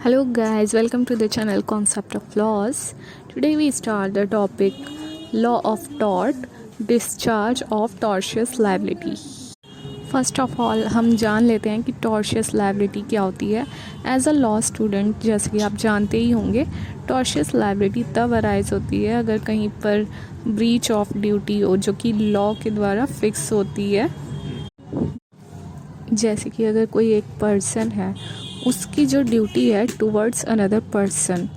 Hello guys, welcome to the channel Concept of Laws. Today we start the topic Law of Tort, Discharge of Tortious Liability. First of all हम जान लेते हैं कि टॉर्शियस liability क्या होती है। As a law student जैसे कि आप जानते ही होंगे, टॉर्शियस लाइबिलिटी तब अराइज होती है अगर कहीं पर ब्रीच ऑफ ड्यूटी हो जो कि लॉ के द्वारा फिक्स होती है। जैसे कि अगर कोई एक पर्सन है, उसकी जो ड्यूटी है टुवर्ड्स अनदर पर्सन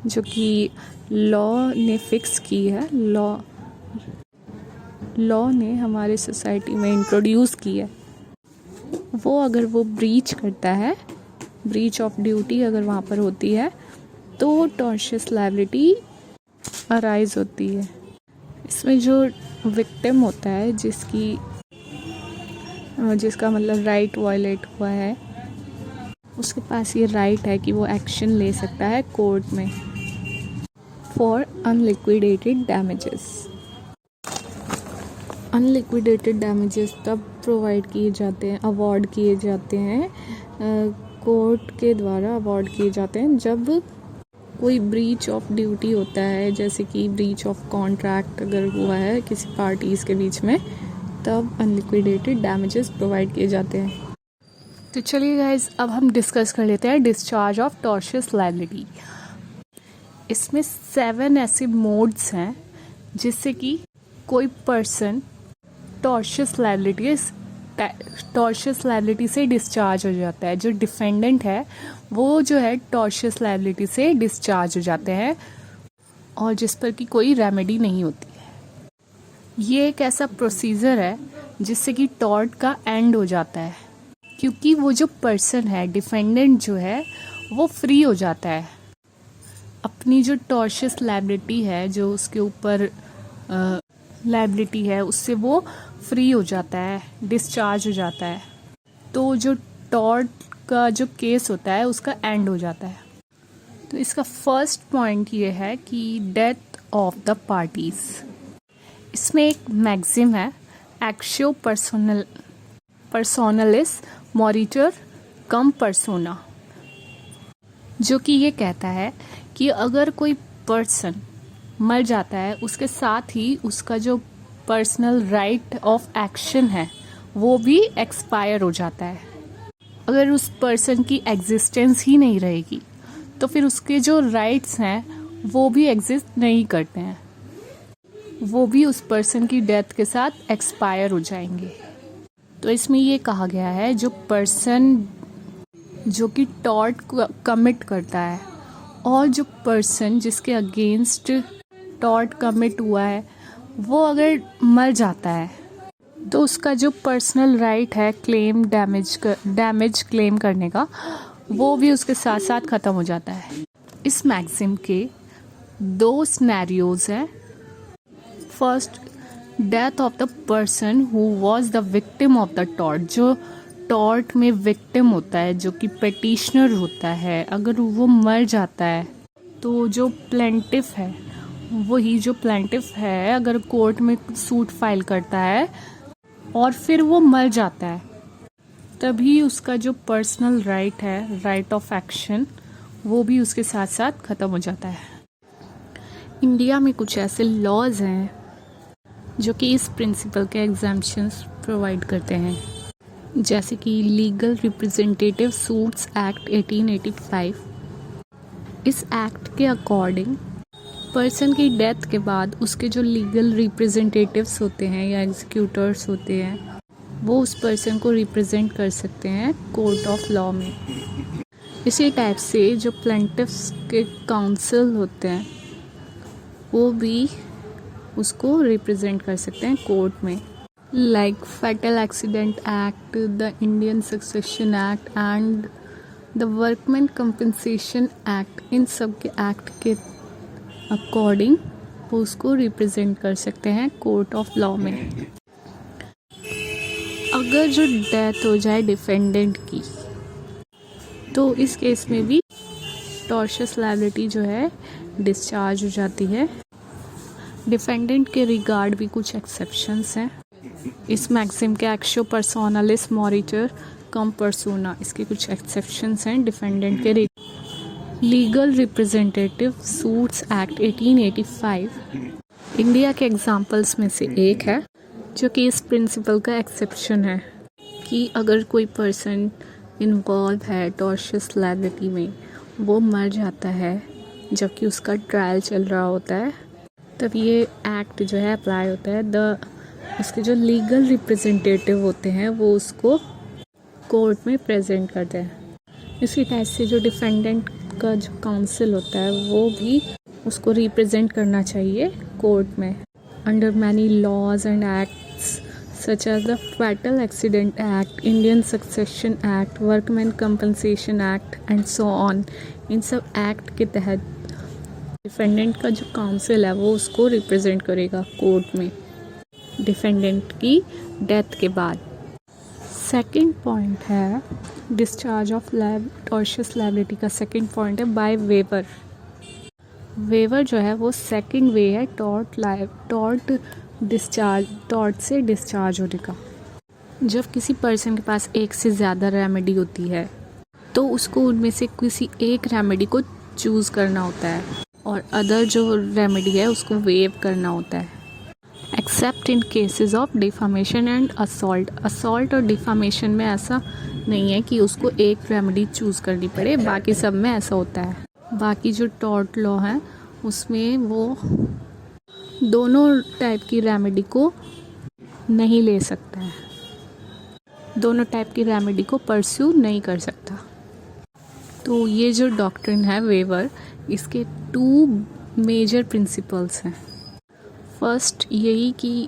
जो कि लॉ ने फिक्स की है, लॉ ने हमारे सोसाइटी में इंट्रोड्यूस की है, वो अगर वो ब्रीच करता है, ब्रीच ऑफ ड्यूटी अगर वहाँ पर होती है तो टॉर्शियस लाइबिलिटी अराइज होती है। इसमें जो विक्टिम होता है जिसका मतलब राइट वायलेट हुआ है, उसके पास ये राइट है कि वो एक्शन ले सकता है कोर्ट में for unliquidated damages. Unliquidated damages तब प्रोवाइड किए जाते हैं, अवार्ड किए जाते हैं, कोर्ट के द्वारा अवार्ड किए जाते हैं जब कोई ब्रीच ऑफ ड्यूटी होता है, जैसे कि ब्रीच ऑफ कॉन्ट्रैक्ट अगर हुआ है किसी पार्टीज़ के बीच में, तब अनलिक्विडेटेड डैमेजेस प्रोवाइड किए जाते हैं। तो चलिए गाइज, अब हम डिस्कस कर लेते हैं डिस्चार्ज ऑफ टॉर्शियस लाइबिलिटी। इसमें 7 ऐसे मोड्स हैं जिससे कि कोई पर्सन टॉर्शियस लाइबिलिटी से डिस्चार्ज हो जाता है। जो डिफेंडेंट है वो जो है टॉर्शियस लाइबिलिटी से डिस्चार्ज हो जाते हैं और जिस पर कि कोई रेमेडी नहीं होती है। ये एक ऐसा प्रोसीजर है जिससे कि टॉर्ट का एंड हो जाता है, क्योंकि वो जो पर्सन है, डिफेंडेंट जो है, वो फ्री हो जाता है। अपनी जो टॉर्शियस लाइबिलिटी है, जो उसके ऊपर लाइबिलिटी है, उससे वो फ्री हो जाता है, डिस्चार्ज हो जाता है। तो जो टॉर्ट का जो केस होता है उसका एंड हो जाता है। तो इसका फर्स्ट पॉइंट ये है कि डेथ ऑफ द पार्टीज। इसमें एक मैक्सिम है, एक्शियो पर्सोनलिस मॉरिटर कम पर्सोना, जो कि ये कहता है कि अगर कोई पर्सन मर जाता है, उसके साथ ही उसका जो पर्सनल राइट ऑफ एक्शन है वो भी एक्सपायर हो जाता है। अगर उस पर्सन की एग्जिस्टेंस ही नहीं रहेगी तो फिर उसके जो राइट्स हैं वो भी एग्जिस्ट नहीं करते हैं, वो भी उस पर्सन की डेथ के साथ एक्सपायर हो जाएंगे। तो इसमें ये कहा गया है जो पर्सन जो कि टॉर्ट कमिट करता है और जो पर्सन जिसके अगेंस्ट टॉर्ट कमिट हुआ है वो अगर मर जाता है तो उसका जो पर्सनल राइट है क्लेम डैमेज क्लेम करने का, वो भी उसके साथ साथ ख़त्म हो जाता है। इस मैक्सिम के 2 सिनेरियोज हैं। First, death of the person who was the victim of the tort. जो टॉर्ट में विक्टिम होता है, जो कि पेटिशनर होता है, अगर वो मर जाता है तो जो प्लेंटिफ है, वही जो प्लेंटिफ है अगर कोर्ट में सूट फाइल करता है और फिर वो मर जाता है, तभी उसका जो पर्सनल राइट है, राइट ऑफ एक्शन, वो भी उसके साथ साथ ख़त्म हो जाता है। इंडिया में कुछ ऐसे लॉज हैं जो कि इस प्रिंसिपल के एग्जाम्पशंस प्रोवाइड करते हैं, जैसे कि लीगल रिप्रेजेंटेटिव सूट्स एक्ट 1885। इस एक्ट के अकॉर्डिंग पर्सन की डेथ के बाद उसके जो लीगल रिप्रेजेंटेटिव्स होते हैं या एग्जीक्यूटर्स होते हैं, वो उस पर्सन को रिप्रेजेंट कर सकते हैं कोर्ट ऑफ लॉ में। इसी टाइप से जो प्लेंटिफ्स के काउंसिल होते हैं वो भी उसको रिप्रेजेंट कर सकते हैं कोर्ट में। Like fatal accident act, the Indian succession act and the workman compensation act, इन सब के एक्ट के अकॉर्डिंग वो उसको रिप्रेजेंट कर सकते हैं कोर्ट ऑफ लॉ में। अगर जो डेथ हो जाए डिफेंडेंट की, तो इस केस में भी टॉर्शियस लाइबिलिटी जो है डिस्चार्ज हो जाती है। डिफेंडेंट के रिगार्ड भी कुछ एक्सेप्शंस हैं। इस मैक्सिम के एक्शियो पर्सोनलिस मॉरिटर कम पर्सोना, इसके कुछ एक्सेप्शंस हैं डिफेंडेंट के। Legal representative suits act 1885 India के एग्जाम्पल्स में से एक है, जो कि इस प्रिंसिपल का एक्सेप्शन है कि अगर कोई पर्सन इन्वॉल्व है टॉर्शियस लायबिलिटी में, वो मर जाता है जबकि उसका ट्रायल चल रहा होता है, तब ये एक्ट जो है अप्लाई होता है। उसके जो लीगल रिप्रेजेंटेटिव होते हैं वो उसको कोर्ट में प्रेजेंट करते हैं। इसी टाइप से जो डिफेंडेंट का जो काउंसिल होता है वो भी उसको रिप्रेजेंट करना चाहिए कोर्ट में। Under many laws and acts such as the fatal accident act, Indian succession act, workman compensation act and so on, इन सब एक्ट के तहत डिफेंडेंट का जो काउंसिल है वो उसको रिप्रेजेंट करेगा कोर्ट में डिफेंडेंट की डेथ के बाद। सेकंड पॉइंट है डिस्चार्ज ऑफ टॉर्शियस लायबिलिटी का। सेकंड पॉइंट है बाय वेवर। वेवर जो है वो सेकंड वे है टॉर्ट से डिस्चार्ज होने का। जब किसी पर्सन के पास एक से ज़्यादा रेमेडी होती है तो उसको उनमें से किसी एक रेमेडी को चूज़ करना होता है और अदर जो रेमेडी है उसको वेव करना होता है। Accept in cases of defamation and assault और डिफामेशन में ऐसा नहीं है कि उसको एक रेमेडी चूज़ करनी पड़े, बाकी सब में ऐसा होता है। बाकी जो टॉर्ट लॉ है उसमें वो दोनों टाइप की रेमेडी को नहीं ले सकता है, दोनों टाइप की रेमेडी को परस्यू नहीं कर सकता। तो ये जो डॉक्ट्रिन है वेवर, इसके 2 मेजर प्रिंसिपल्स हैं। फर्स्ट यही कि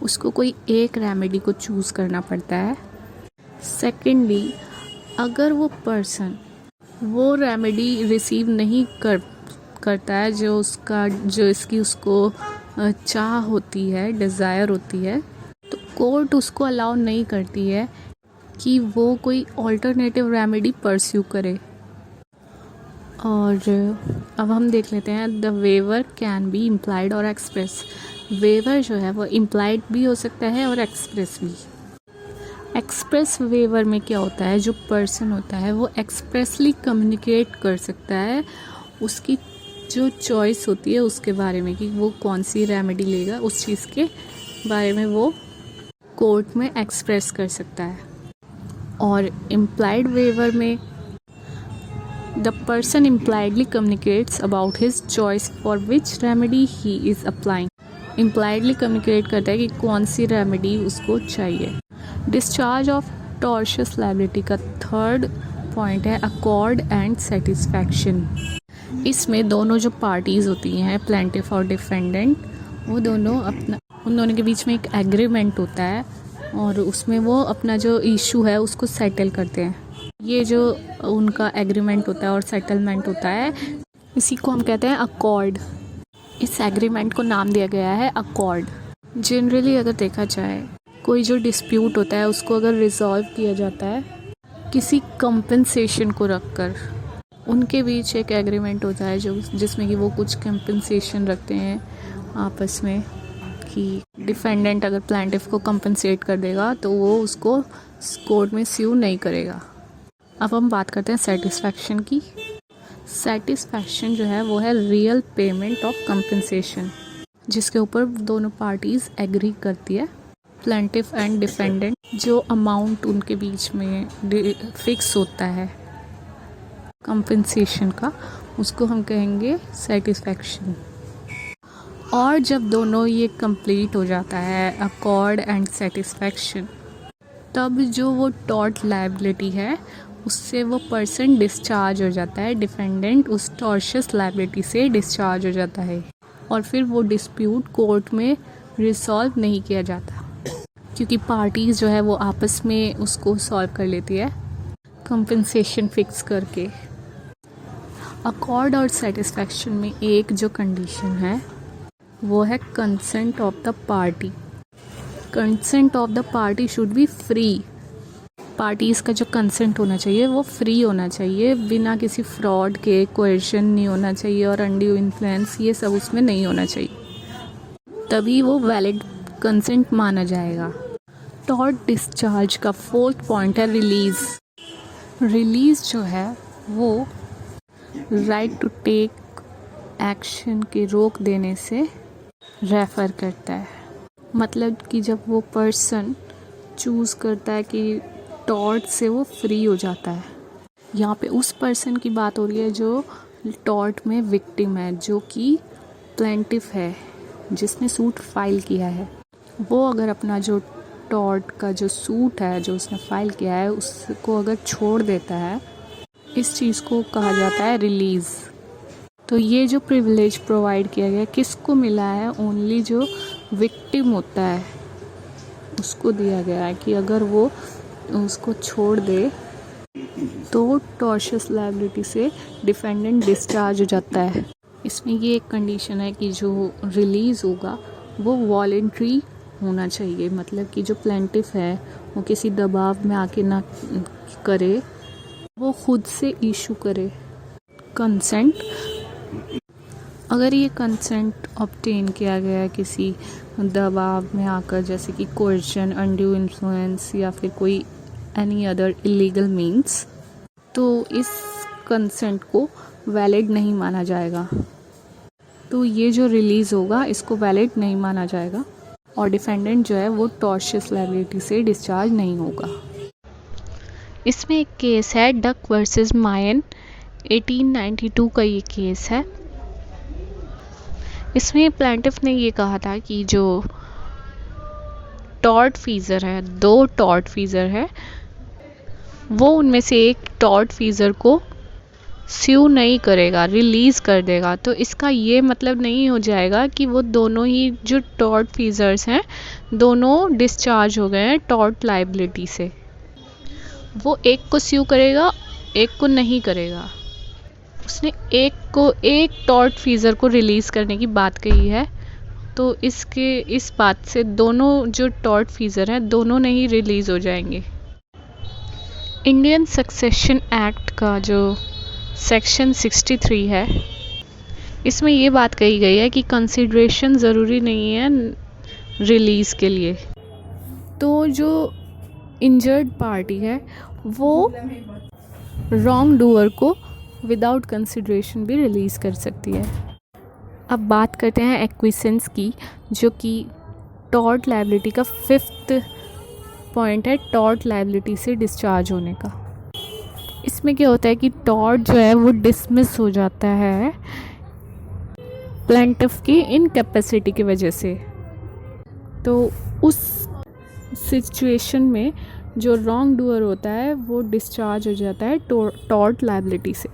उसको कोई एक रेमेडी को चूज़ करना पड़ता है। सेकेंडली, अगर वो पर्सन वो रेमेडी रिसीव नहीं करता है जो इसकी उसको चाह होती है, डिज़ायर होती है, तो कोर्ट उसको अलाउ नहीं करती है कि वो कोई ऑल्टरनेटिव रेमेडी परस्यू करे। और अब हम देख लेते हैं the waiver can be implied और एक्सप्रेस। वेवर जो है वो इम्प्लाइड भी हो सकता है और एक्सप्रेस भी। एक्सप्रेस वेवर में क्या होता है, जो पर्सन होता है वो एक्सप्रेसली कम्युनिकेट कर सकता है उसकी जो चॉइस होती है उसके बारे में, कि वो कौन सी रेमेडी लेगा, उस चीज़ के बारे में वो कोर्ट में एक्सप्रेस कर सकता है। और इम्प्लाइड वेवर में the person impliedly communicates about his choice for which remedy he is applying. Impliedly communicate करता है कि कौन सी रेमेडी उसको चाहिए। डिस्चार्ज ऑफ टॉर्शियस लायबिलिटी का थर्ड पॉइंट है अकॉर्ड एंड सेटिस्फैक्शन। इसमें दोनों जो पार्टीज़ होती हैं, प्लेंटिफ और डिफेंडेंट, वो दोनों उन दोनों के बीच में एक एग्रीमेंट होता है और उसमें वो अपना जो इशू है उसको सेटल करते हैं। ये जो उनका एग्रीमेंट होता है और सेटलमेंट होता है, इसी को हम कहते हैं अकॉर्ड। इस एग्रीमेंट को नाम दिया गया है अकॉर्ड। जनरली अगर देखा जाए, कोई जो डिस्प्यूट होता है उसको अगर रिजॉल्व किया जाता है किसी कंपनसेशन को रखकर, उनके बीच एक एग्रीमेंट होता है जिसमें कि वो कुछ कंपनसेशन रखते हैं आपस में, कि डिफेंडेंट अगर प्लेंटिफ को कंपनसेट कर देगा तो वो उसको कोर्ट में स्यू नहीं करेगा। अब हम बात करते हैं सेटिस्फैक्शन की। सेटिस्फैक्शन जो है वो है रियल पेमेंट ऑफ कंपनसेशन, जिसके ऊपर दोनों पार्टीज़ एग्री करती है। प्लेंटिफ एंड डिफेंडेंट, जो अमाउंट उनके बीच में फिक्स होता है कंपनसेशन का, उसको हम कहेंगे सेटिस्फैक्शन। और जब दोनों ये कंप्लीट हो जाता है अकॉर्ड एंड सेटिस्फैक्शन, तब जो वो टॉर्ट लायबिलिटी है उससे वो पर्सन डिस्चार्ज हो जाता है। डिफेंडेंट उस टॉर्शियस लायबिलिटी से डिस्चार्ज हो जाता है और फिर वो डिस्प्यूट कोर्ट में रिसॉल्व नहीं किया जाता, क्योंकि पार्टीज़ जो है वो आपस में उसको सॉल्व कर लेती है कंपनसेशन फिक्स करके। अकॉर्ड और सेटिस्फैक्शन में एक जो कंडीशन है वो है consent of the party. Consent of the party should be free. Parties का जो कंसेंट होना चाहिए वो फ्री होना चाहिए, बिना किसी फ्रॉड के, कोएर्शन नहीं होना चाहिए और अनड्यू इन्फ्लुएंस, ये सब उसमें नहीं होना चाहिए, तभी वो वैलिड कंसेंट माना जाएगा। टॉर्ट डिस्चार्ज का फोर्थ पॉइंट है रिलीज। रिलीज जो है वो राइट टू टेक एक्शन के रोक देने से रेफ़र करता है। मतलब कि जब वो पर्सन चूज़ करता है कि टॉर्ट से वो फ्री हो जाता है। यहाँ पे उस पर्सन की बात हो रही है जो टॉर्ट में विक्टिम है, जो कि प्लेंटिफ है, जिसने सूट फाइल किया है। वो अगर अपना जो टॉर्ट का जो सूट है जो उसने फाइल किया है उसको अगर छोड़ देता है, इस चीज़ को कहा जाता है रिलीज़। तो ये जो प्रिविलेज प्रोवाइड किया गया किसको मिला है? ओनली जो विक्टिम होता है उसको दिया गया है कि अगर वो उसको छोड़ दे तो टॉर्शियस लायबिलिटी से डिफेंडेंट डिस्चार्ज हो जाता है। इसमें ये एक कंडीशन है कि जो रिलीज़ होगा वो वॉलेंट्री होना चाहिए। मतलब कि जो प्लेंटिफ है वो किसी दबाव में आके ना करे, वो खुद से इशू करे कंसेंट। अगर ये कंसेंट ऑब्टेन किया गया है किसी दबाव में आकर, जैसे कि कोर्शन, अनड्यू इन्फ्लुएंस या फिर कोई एनी अदर इलीगल मीन्स, तो इस कंसेंट को वैलिड नहीं माना जाएगा। तो ये जो रिलीज़ होगा इसको वैलिड नहीं माना जाएगा और डिफेंडेंट जो है वो टॉर्शियस लायबिलिटी से डिस्चार्ज नहीं होगा। इसमें एक केस है डक वर्सेस मायन, 1892 का ये केस है। इसमें प्लेंटिफ ने ये कहा था कि जो टॉर्ट फीजर है, 2 टॉर्ट फीजर है, वो उनमें से एक टॉर्ट फीजर को स्यू नहीं करेगा, रिलीज़ कर देगा। तो इसका ये मतलब नहीं हो जाएगा कि वो दोनों ही जो टॉर्ट फीजर्स हैं दोनों डिस्चार्ज हो गए हैं टॉर्ट लायबिलिटी से। वो एक को स्यू करेगा, एक को नहीं करेगा। उसने एक टॉर्ट फीजर को रिलीज़ करने की बात कही है, तो इस बात से दोनों जो टॉर्ट फीजर हैं दोनों नहीं रिलीज़ हो जाएंगे। इंडियन सक्सेशन एक्ट का जो सेक्शन 63 है, इसमें ये बात कही गई है कि कंसिडरेशन ज़रूरी नहीं है रिलीज़ के लिए। तो जो इंजर्ड पार्टी है वो रॉन्ग डूअर को विदाउट कंसिडरेशन भी रिलीज़ कर सकती है। अब बात करते हैं एक्विसेंस की, जो कि टॉर्ट लायबिलिटी का 5th पॉइंट है, टॉर्ट लायबिलिटी से डिस्चार्ज होने का। इसमें क्या होता है कि टॉर्ट जो है वो डिसमिस हो जाता है प्लेंटिफ की इनकैपेसिटी की वजह से। तो उस सिचुएशन में जो रॉन्ग डूअर होता है वो डिस्चार्ज हो जाता है टॉर्ट लायबिलिटी से।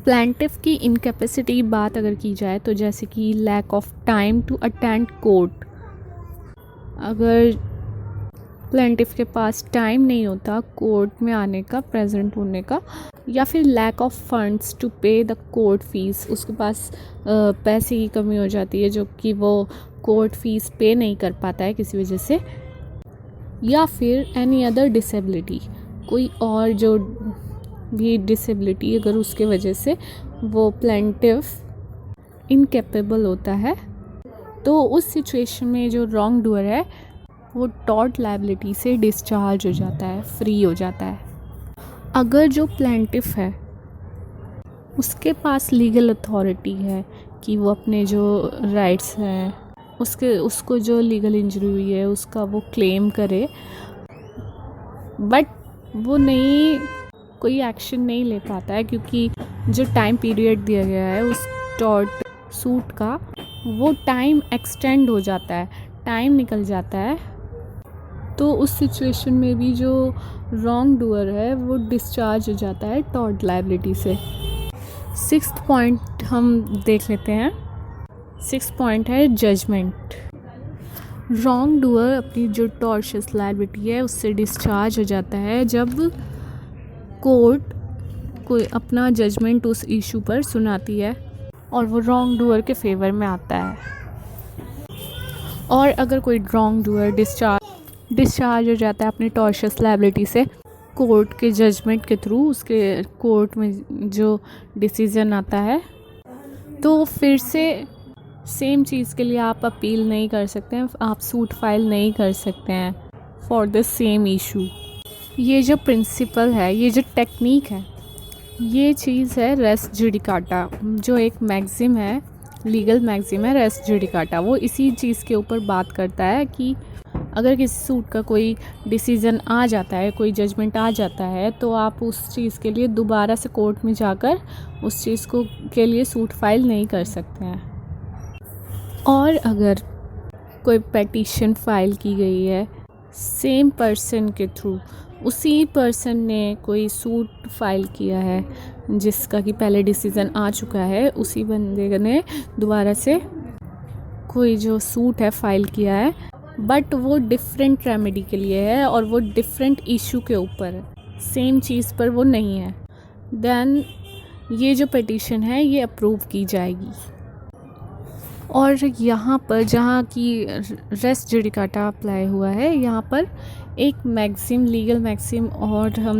प्लेंटिफ की इनकैपेसिटी की बात अगर की जाए तो जैसे कि lack of time to attend court, अगर प्लेंटिफ के पास टाइम नहीं होता कोर्ट में आने का, प्रेजेंट होने का, या फिर लैक ऑफ फंड्स टू पे द कोर्ट फीस, उसके पास पैसे की कमी हो जाती है जो कि वो कोर्ट फीस पे नहीं कर पाता है किसी वजह से, या फिर एनी अदर डिसेबिलिटी, कोई और जो भी डिसेबिलिटी अगर उसके वजह से वो प्लेंटिफ इनकेपेबल होता है, तो उस सिचुएशन में जो रॉन्ग डूअर है वो टॉर्ट लायबिलिटी से डिस्चार्ज हो जाता है, फ्री हो जाता है। अगर जो प्लेंटिफ है उसके पास लीगल अथॉरिटी है कि वो अपने जो राइट्स हैं उसको जो लीगल इंजरी हुई है उसका वो क्लेम करे, बट वो कोई एक्शन नहीं ले पाता है क्योंकि जो टाइम पीरियड दिया गया है उस टॉर्ट सूट का, वो टाइम एक्सटेंड हो जाता है, टाइम निकल जाता है। तो उस सिचुएशन में भी जो रॉन्ग डूअर है वो डिस्चार्ज हो जाता है टॉर्ट लायबिलिटी से। 6th पॉइंट हम देख लेते हैं। 6th पॉइंट है जजमेंट। रॉन्ग डूअर अपनी जो टॉर्शियस लायबिलिटी है उससे डिस्चार्ज हो जाता है जब कोर्ट कोई अपना जजमेंट उस इशू पर सुनाती है और वो रॉन्ग डूअर के फेवर में आता है। और अगर कोई रॉन्ग डूअर डिस्चार्ज हो जाता है अपनी टॉर्शियस लायबिलिटी से कोर्ट के जजमेंट के थ्रू, उसके कोर्ट में जो डिसीज़न आता है, तो फिर से सेम चीज़ के लिए आप अपील नहीं कर सकते हैं, आप सूट फाइल नहीं कर सकते हैं, फॉर द सेम इशू। ये जो प्रिंसिपल है, ये जो टेक्निक है, ये चीज़ है रेस जुडिकाटा, जो एक मैक्सिम है, लीगल मैक्सिम है रेस जुडिकाटा। वो इसी चीज़ के ऊपर बात करता है कि अगर किसी सूट का कोई डिसीज़न आ जाता है, कोई जजमेंट आ जाता है, तो आप उस चीज़ के लिए दोबारा से कोर्ट में जाकर उस चीज़ को के लिए सूट फाइल नहीं कर सकते हैं। और अगर कोई पेटिशन फाइल की गई है सेम पर्सन के थ्रू, उसी पर्सन ने कोई सूट फाइल किया है जिसका कि पहले डिसीज़न आ चुका है, उसी बंदे ने दोबारा से कोई जो सूट है फाइल किया है, बट वो डिफरेंट रेमेडी के लिए है और वो डिफरेंट इशू के ऊपर है, सेम चीज़ पर वो नहीं है, देन ये जो पिटीशन है ये अप्रूव की जाएगी। और यहाँ पर जहाँ की रेस जुडिकाटा अप्लाई हुआ है, यहाँ पर एक मैक्सिम, लीगल मैक्सिम और हम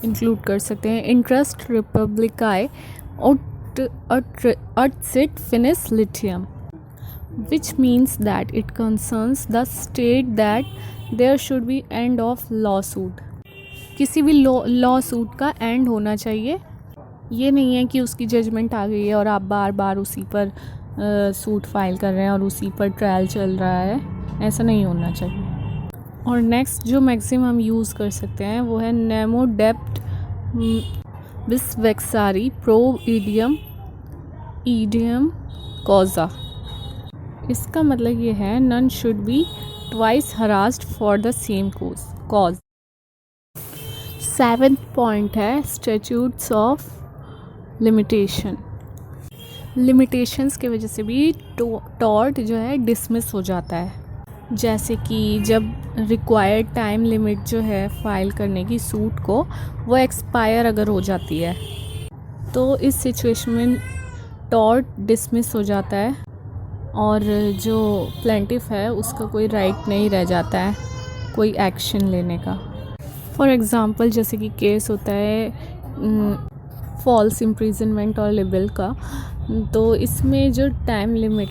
इंक्लूड कर सकते हैं, interest रिपब्लिकाe ut sit finis litium, which means that it concerns the state that there should be end of lawsuit। किसी भी लॉ सूट का एंड होना चाहिए। ये नहीं है कि उसकी जजमेंट आ गई है और आप बार बार उसी पर सूट फाइल कर रहे हैं और उसी पर ट्रायल चल रहा है, ऐसा नहीं होना चाहिए। और नेक्स्ट जो मैक्सिम हम यूज़ कर सकते हैं वो है नेमो डेप्ट बिस वेक्सारी प्रो ईडियम कॉजा। इसका मतलब ये है none should be twice harassed for the same cause. 7th point है स्टैट्यूट्स ऑफ लिमिटेशन। लिमिटेशंस की वजह से भी टॉर्ट जो है डिसमिस हो जाता है, जैसे कि जब रिक्वायर्ड टाइम लिमिट जो है फाइल करने की सूट को, वो एक्सपायर अगर हो जाती है तो इस सिचुएशन में टॉर्ट डिसमिस हो जाता है और जो प्लेंटिफ है उसका कोई राइट नहीं रह जाता है कोई एक्शन लेने का। फॉर एग्ज़ाम्पल जैसे कि केस होता है फॉल्स इम्प्रिजनमेंट और लिबेल का, तो इसमें जो टाइम लिमिट,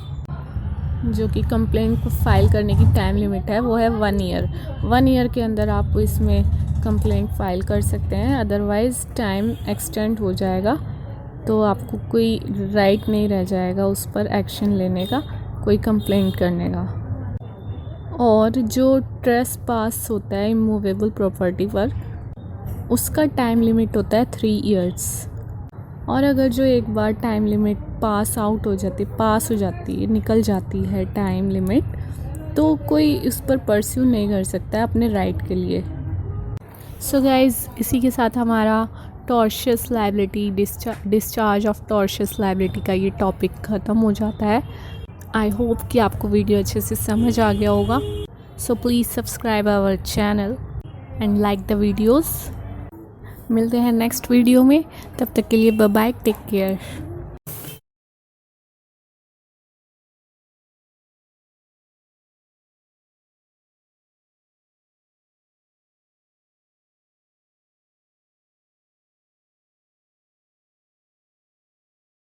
जो कि कंप्लेंट को फाइल करने की टाइम लिमिट है, वो है 1 ईयर। 1 ईयर के अंदर आप इसमें कंप्लेंट फाइल कर सकते हैं, अदरवाइज़ टाइम एक्सटेंड हो जाएगा तो आपको कोई राइट नहीं रह जाएगा उस पर एक्शन लेने का, कोई कंप्लेंट करने का। और जो ट्रेसपास होता है इमूवेबल प्रॉपर्टी पर, उसका टाइम लिमिट होता है 3 ईयर्स। और अगर जो एक बार टाइम लिमिट पास हो जाती है, निकल जाती है टाइम लिमिट, तो कोई उस पर परस्यू नहीं कर सकता है अपने राइट के लिए। सो गाइज़, इसी के साथ हमारा टॉर्शियस लायबिलिटी, डिस्चार्ज ऑफ टॉर्शियस लायबिलिटी का ये टॉपिक ख़त्म हो जाता है। आई होप कि आपको वीडियो अच्छे से समझ आ गया होगा। So please subscribe our channel and like the videos. मिलते हैं नेक्स्ट वीडियो में, तब तक के लिए बाय बाय, टेक केयर।